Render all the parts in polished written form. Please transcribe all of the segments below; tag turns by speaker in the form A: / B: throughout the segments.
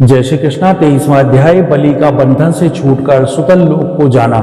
A: जय श्री कृष्णा। 23वां अध्याय बलि का बंधन से छूटकर सुतल लोक को जाना।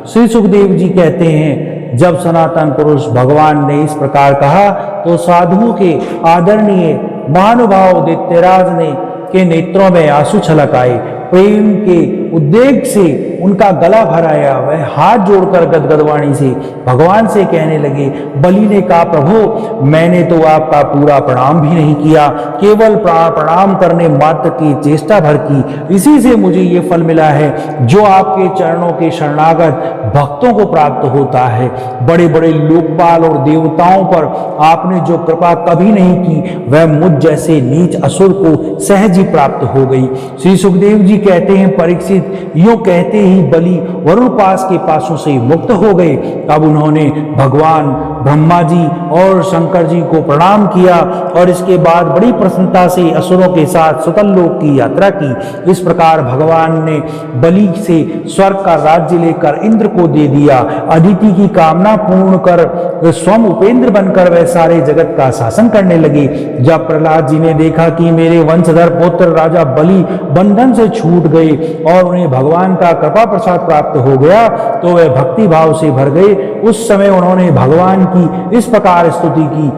A: श्री सुखदेव जी कहते हैं, जब सनातन पुरुष भगवान ने इस प्रकार कहा तो साधुओं के आदरणीय महानुभाव दैत्यराज ने के नेत्रों में आंसू छलक आए। प्रेम के उद्वेग से उनका गला भर आया। वह हाथ जोड़कर गदगद वाणी से भगवान से कहने लगे। बलि ने कहा, प्रभु मैंने तो आपका पूरा प्रणाम भी नहीं किया, केवल प्रणाम करने मात्र की चेष्टा भर की। इसी से मुझे ये फल मिला है जो आपके चरणों के शरणागत भक्तों को प्राप्त होता है। बड़े बड़े लोकपाल और देवताओं पर आपने जो कृपा कभी नहीं की, वह मुझ जैसे नीच असुर को सहज ही प्राप्त हो गई। श्री सुखदेव जी कहते हैं, परीक्षित यूं कहते ही बलि वरुण पास के पासों से मुक्त हो गए। तब उन्होंने भगवान ब्रह्मा जी और शंकर जी को प्रणाम किया और इसके बाद बड़ी प्रसन्नता से असुरों के साथ सुतल लोक की यात्रा की। इस प्रकार भगवान ने बलि से स्वर्ग का राज्य लेकर इंद्र को दे दिया। अदिति की कामना पूर्ण कर स्वयं उपेंद्र बनकर वह सारे जगत का शासन करने लगे। जब प्रहलाद जी ने देखा कि मेरे वंशधर पुत्र राजा बलि बंधन से छूट गए और उन्हें भगवान का कृपा प्रसाद प्राप्त हो गया, तो वे भक्ति भाव से भर गए। उस समय उन्होंने भगवान की इस प्रकार स्तुति की।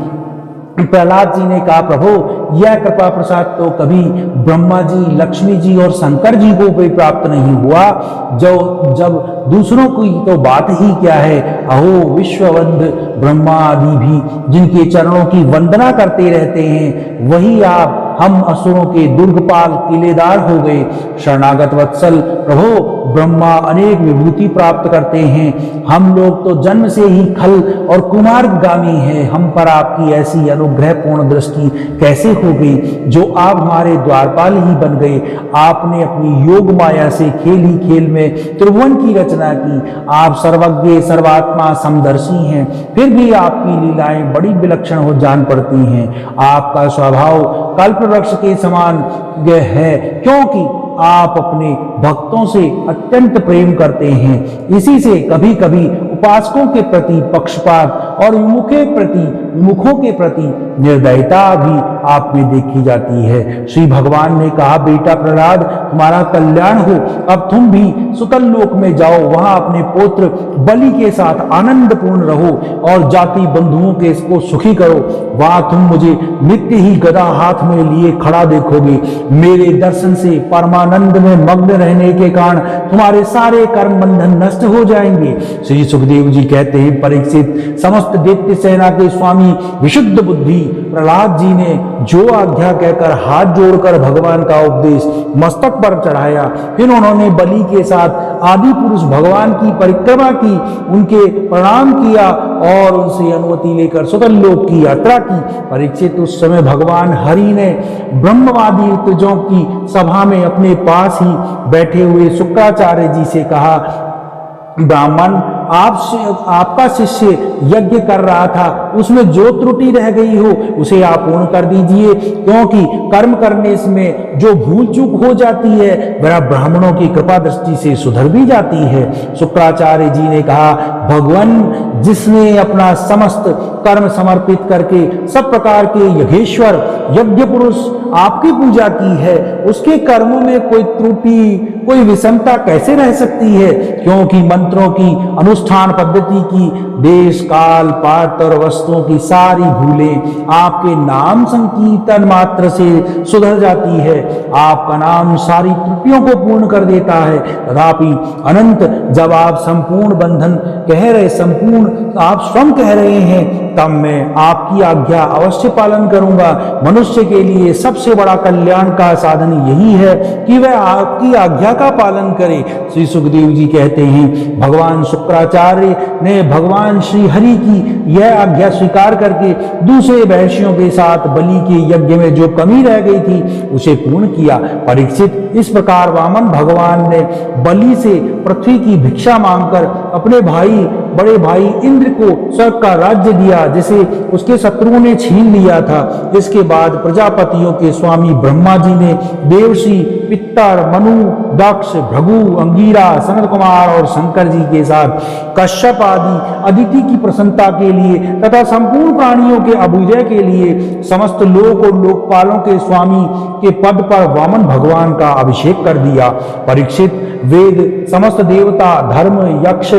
A: प्रहलाद जी ने कहा, प्रभु यह कृपा प्रसाद तो कभी ब्रह्मा जी, लक्ष्मी जी और शंकर जी को भी प्राप्त नहीं हुआ, जब दूसरों की तो बात ही क्या है। अहो विश्ववंद ब्रह्मा आदि भी जिनके चरणों की वंदना करते रहते हैं, वही आप हम असुरों के दुर्गपाल किलेदार हो गए। शरणागत वत्सल प्रभु ब्रह्मा अनेक विभूति प्राप्त करते हैं, हम लोग तो जन्म से ही खल और कुमार्गामी हैं। हम पर आपकी ऐसी अनुग्रह पूर्ण दृष्टि कैसे हो गई जो आप हमारे द्वारपाल ही बन गए। आपने अपनी योग माया से खेल ही खेल में त्रिभुवन की रचना की। आप सर्वज्ञ सर्वात्मा समदर्शी हैं, फिर भी आपकी लीलाएं बड़ी विलक्षण हो जान पड़ती हैं। आपका स्वभाव कल्प वृक्ष के समान है, क्योंकि आप अपने भक्तों से अत्यंत प्रेम करते हैं। इसी से कभी कभी उपासकों के प्रति पक्षपात और विमुखों के प्रति निर्दयता भी आप में देखी जाती है। श्री भगवान ने कहा, बेटा प्रहलाद तुम्हारा कल्याण हो, अब तुम भी सुतल लोक में जाओ, वहां अपने पुत्र बलि के साथ आनंद पूर्ण रहो और जाति बंधुओं के इसको सुखी करो। वहां तुम मुझे नित्य ही गदा हाथ में लिए खड़ा देखोगे। मेरे दर्शन से परमानंद में मग्न रहने के कारण तुम्हारे सारे कर्म बंधन नष्ट हो जाएंगे। श्री सुखदेव जी कहते हैं, परीक्षित समस्त दैत्य सेना के स्वामी विशुद्ध बुद्धि प्रहलाद जी ने जो आज्ञा कहकर हाथ जोड़कर भगवान का उपदेश मस्तक पर चढ़ाया, फिर उन्होंने बलि के साथ आदि पुरुष भगवान की परिक्रमा की, उनके प्रणाम किया और उनसे अनुमति लेकर सुतल लोक की यात्रा की। परीक्षित उस समय भगवान हरि ने ब्रह्मवादी ऋतुजों की सभा में अपने पास ही बैठे हुए शुक्राचार्य जी से कहा, ब्राह्मण आपका शिष्य यज्ञ कर रहा था, उसमें जो त्रुटि रह गई हो उसे आप पूर्ण कर दीजिए, क्योंकि कर्म करने में जो भूल चूक हो जाती है वह ब्राह्मणों की कृपा दृष्टि से सुधर भी जाती है। शुक्राचार्य जी ने कहा, भगवान जिसने अपना समस्त कर्म समर्पित करके सब प्रकार के यज्ञेश्वर यज्ञ पुरुष आपकी पूजा की है, उसके कर्मों में कोई त्रुटि कोई विषमता कैसे रह सकती है, क्योंकि मंत्रों की अनुष्ठान पद्धति की देश काल पात्र और वस्तुओं की सारी भूलें आपके नाम संकीर्तन मात्र से सुधर जाती है। आपका नाम सारी त्रुटियों को पूर्ण कर देता है। तथापि अनंत जब आप संपूर्ण बंधन कह रहे, संपूर्ण आप स्वयं कह रहे हैं, तब मैं आपकी आज्ञा अवश्य पालन करूंगा। मनुष्य के लिए सबसे बड़ा कल्याण का साधन यही है कि वह आपकी आज्ञा का पालन करे। श्री सुखदेव जी कहते हैं, भगवान शुक्राचार्य ने भगवान श्री हरि की यह आज्ञा स्वीकार करके दूसरे महर्षियों के साथ बलि के यज्ञ में जो कमी रह गई थी उसे पूर्ण किया। परीक्षित इस प्रकार वामन भगवान ने बलि से पृथ्वी की भिक्षा मांगकर अपने बड़े भाई इंद्र को स्वर्ग का राज्य दिया, जिसे उसके शत्रुओं ने छीन लिया था। इसके बाद प्रजापतियों के स्वामी ब्रह्मा जी ने देवश्री पित्तर मनु दक्ष भृगु अंगीरा सनत कुमार और शंकर जी के साथ कश्यप आदि अदिति की प्रसन्नता के लिए तथा संपूर्ण प्राणियों के अभ्युदय के लिए समस्त लोक और लोकपालों के स्वामी के पद पर वामन भगवान का अभिषेक कर दिया। परीक्षित, वेद, समस्त देवता, धर्म, यक्ष,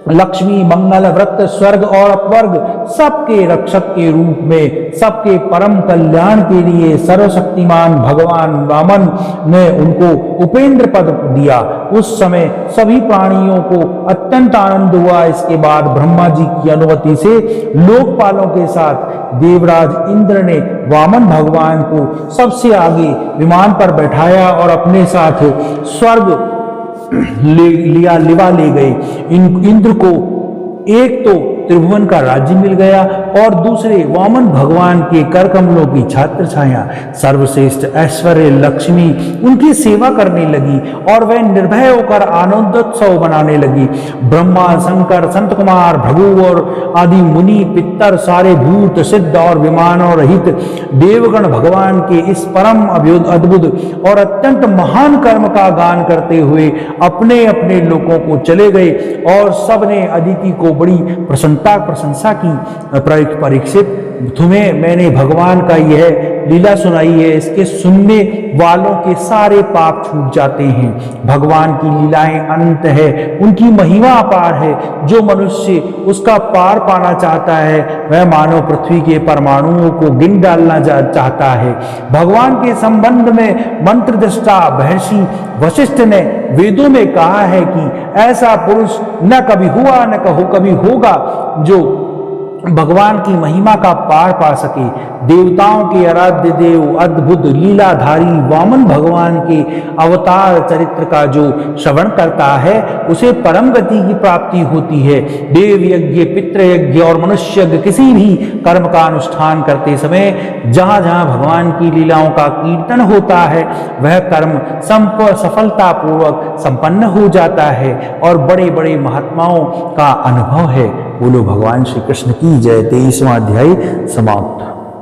A: लक्ष्मी, मंगल, व्रत, स्वर्ग और अपवर्ग सबके रक्षक के रूप में सबके परम कल्याण के लिए सर्वशक्तिमान भगवान वामन ने उनको उपेंद्र पद दिया। उस समय सभी प्राणियों को अत्यंत आनंद हुआ। इसके बाद ब्रह्मा जी की अनुमति से लोकपालों के साथ देवराज इंद्र ने वामन भगवान को सबसे आगे विमान पर बैठाया और अपने साथ स्वर्ग लिवा ले गए। इंद्र को एक तो त्रिभुवन का राज्य मिल गया और दूसरे वामन भगवान के कर कमलों की छात्र छाया, सर्वश्रेष्ठ ऐश्वर्य लक्ष्मी उनकी सेवा करने लगी और वह निर्भय होकर आनंदोत्सव मनाने लगी। ब्रह्मा, शंकर, संत कुमार, भृगु और आदि मुनि, पितर, सारे भूत, सिद्ध और विमानों रहित देवगण भगवान के इस परम अद्भुत और अत्यंत महान कर्म का गान करते हुए अपने अपने लोकों को चले गए और सबने अदिति को बड़ी प्रशंसा की। परीक्षित, तुम्हें मैंने भगवान का यह लीला सुनाई है, इसके सुनने वालों के सारे पाप छूट जाते हैं। भगवान की लीलाएं अनंत है, उनकी महिमा अपार है। जो मनुष्य उसका पार पाना चाहता है वह मानव पृथ्वी के परमाणुओं को गिन डालना चाहता है। भगवान के संबंध में मंत्र दृष्टा महर्षि वशिष्ठ ने वेदों में कहा है कि ऐसा पुरुष न कभी हुआ न कभी होगा जो भगवान की महिमा का पार पा सके। देवताओं के आराध्य देव, अद्भुत लीलाधारी वामन भगवान के अवतार चरित्र का जो श्रवण करता है उसे परम गति की प्राप्ति होती है। देव यज्ञ, पितृ यज्ञ और मनुष्य यज्ञ किसी भी कर्म का अनुष्ठान करते समय जहां जहां भगवान की लीलाओं का कीर्तन होता है वह कर्म सफलता पूर्वक संपन्न हो जाता है और बड़े बड़े महात्माओं का अनुभव है। बोलो भगवान श्री कृष्ण की जय। 23वां अध्याय समाप्त।